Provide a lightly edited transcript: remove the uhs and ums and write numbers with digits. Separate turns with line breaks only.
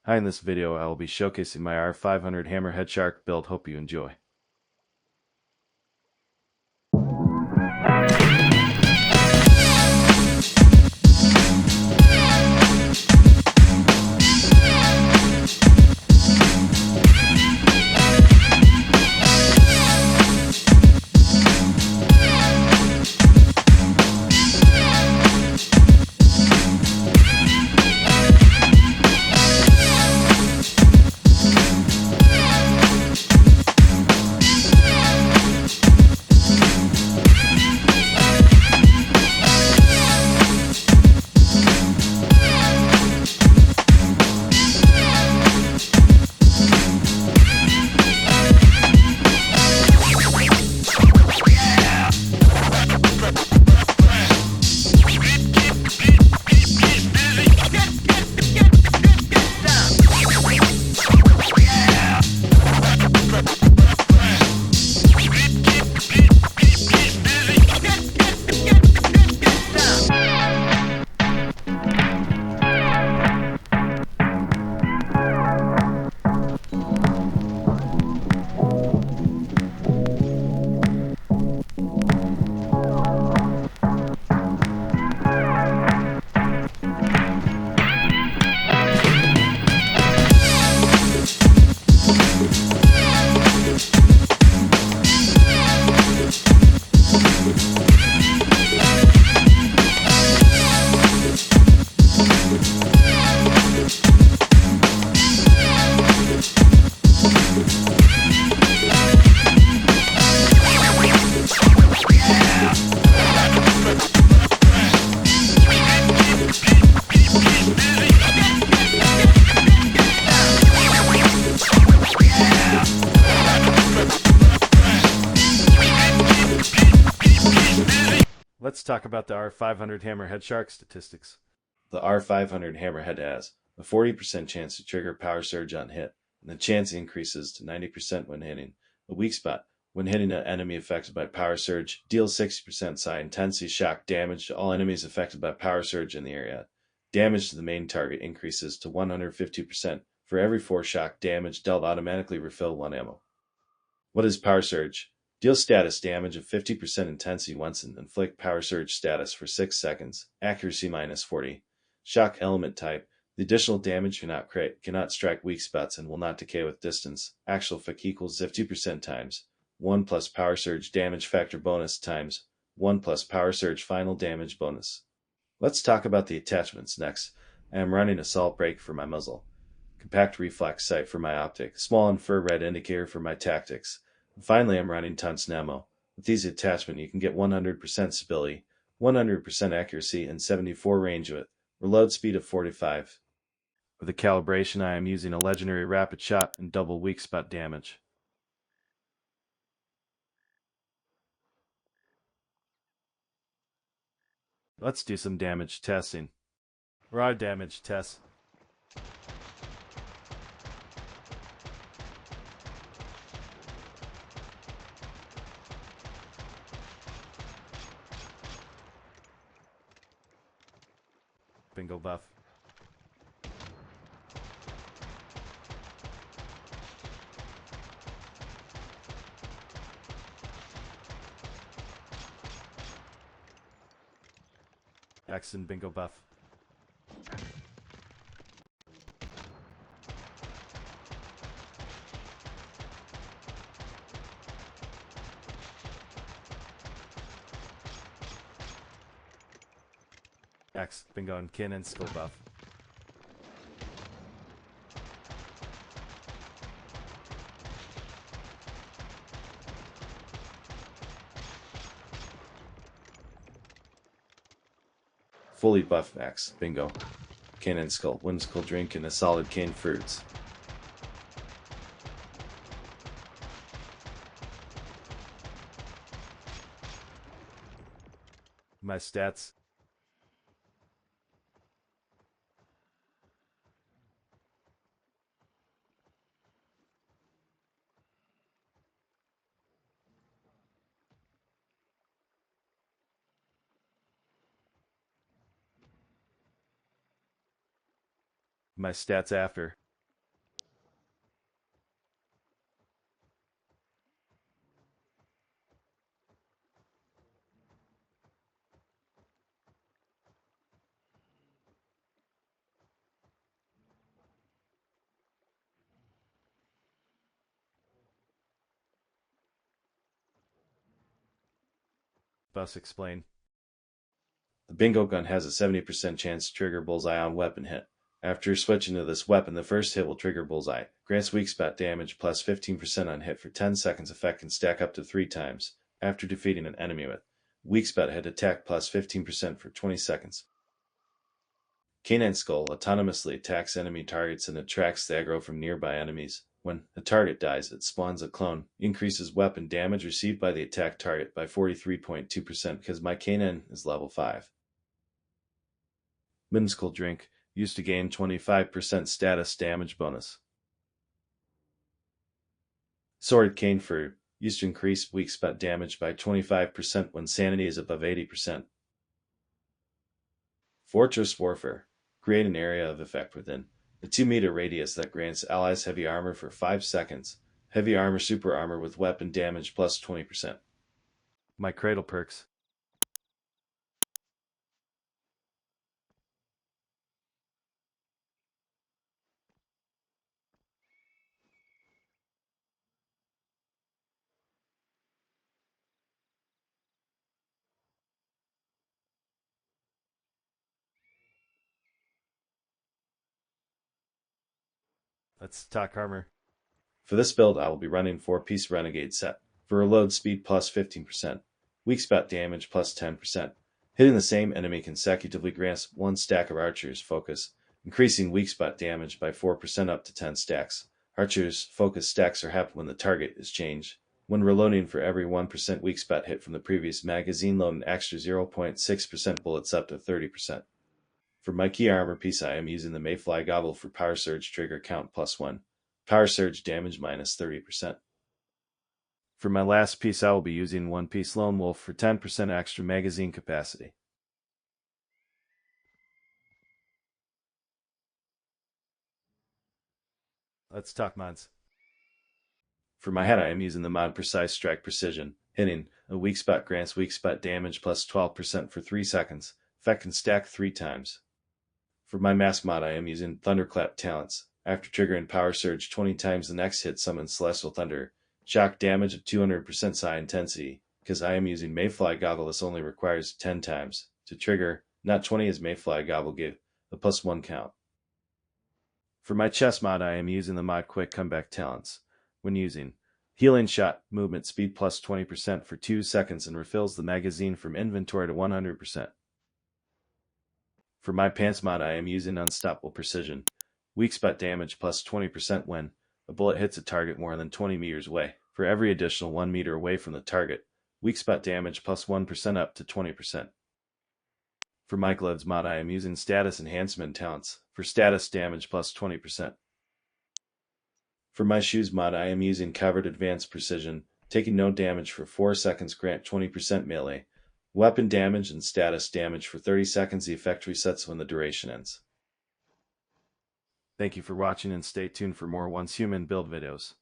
Hi, in this video I will be showcasing my R500 hammerhead shark build. Hope you enjoy. Let's talk about the R500 hammerhead shark statistics. The R500 hammerhead has a 40% chance to trigger power surge on hit, and the chance increases to 90% when hitting a weak spot. When hitting an enemy affected by power surge, deals 60% psi intensity shock damage to all enemies affected by power surge in the area. Damage to the main target increases to 150%. For every 4 shock damage dealt, automatically refill 1 ammo. What is power surge? Deal status damage of 50% intensity once and inflict power surge status for 6 seconds. Accuracy minus 40. Shock element type. The additional damage cannot strike weak spots and will not decay with distance. Actual effect equals 50% times 1 plus power surge damage factor bonus times 1 plus power surge final damage bonus. Let's talk about the attachments next. I am running a salt brake for my muzzle, compact reflex sight for my optic, small infrared indicator for my tactics. And finally, I'm running tungsten ammo. With these attachments, you can get 100% stability, 100% accuracy, and 74 range with reload speed of 45. For the calibration, I am using a legendary rapid shot and double weak spot damage. Let's do some damage testing. Raw damage test. Bingo buff. X and bingo buff. X, bingo, and kin and skill buff. Fully buff X, bingo. Kin and skull, whimsical drink and a solid cane fruits. My stats. My stats after. us explain. The bingo gun has a 70% chance to trigger bullseye on weapon hit. After switching to this weapon, the first hit will trigger bullseye. Grants weak spot damage plus 15% on hit for 10 seconds. Effect can stack up to 3 times. After defeating an enemy with weak spot hit, attack plus 15% for 20 seconds. Canine Skull autonomously attacks enemy targets and attracts the aggro from nearby enemies. When a target dies, it spawns a clone. Increases weapon damage received by the attack target by 43.2% because my canine is level 5. Whimsical Drink, used to gain 25% status damage bonus. Sworded Cane Fur, used to increase weak spot damage by 25% when sanity is above 80%. Fortress Warfare, create an area of effect within a 2-meter radius that grants allies heavy armor for 5 seconds. Heavy armor super armor with weapon damage plus 20%. My cradle perks. Let's talk armor. For this build, I will be running 4-piece Renegade set. For reload speed plus 15%, weak spot damage plus 10%. Hitting the same enemy consecutively grants 1 stack of Archer's focus, increasing weak spot damage by 4% up to 10 stacks. Archer's focus stacks are happen when the target is changed. When reloading, for every 1% weak spot hit from the previous magazine, load an extra 0.6% bullets up to 30%. For my key armor piece, I am using the Mayfly Gobble for Power Surge trigger count plus 1. Power Surge damage minus 30%. For my last piece, I will be using 1-piece Lone Wolf for 10% extra magazine capacity. Let's talk mods. For my head, I am using the mod Precise Strike Precision. Hitting a weak spot grants weak spot damage plus 12% for 3 seconds. Effect can stack 3 times. For my mask mod, I am using Thunderclap Talents. After triggering Power Surge 20 times, the next hit summons Celestial Thunder. Shock damage of 200% psi intensity. Because I am using Mayfly Gobble, this only requires 10 times. To trigger, not 20 as Mayfly Gobble give a plus 1 count. For my chest mod, I am using the mod Quick Comeback Talents. When using Healing Shot, movement speed plus 20% for 2 seconds and refills the magazine from inventory to 100%. For my pants mod, I am using Unstoppable Precision. Weak spot damage plus 20% when a bullet hits a target more than 20 meters away. For every additional 1 meter away from the target, weak spot damage plus 1% up to 20%. For my gloves mod, I am using Status Enhancement Talents for status damage plus 20%. For my shoes mod, I am using Covered Advanced Precision. Taking no damage for 4 seconds grant 20% melee. Weapon damage and status damage for 30 seconds. The effect resets when the duration ends. Thank you for watching and stay tuned for more Once Human build videos.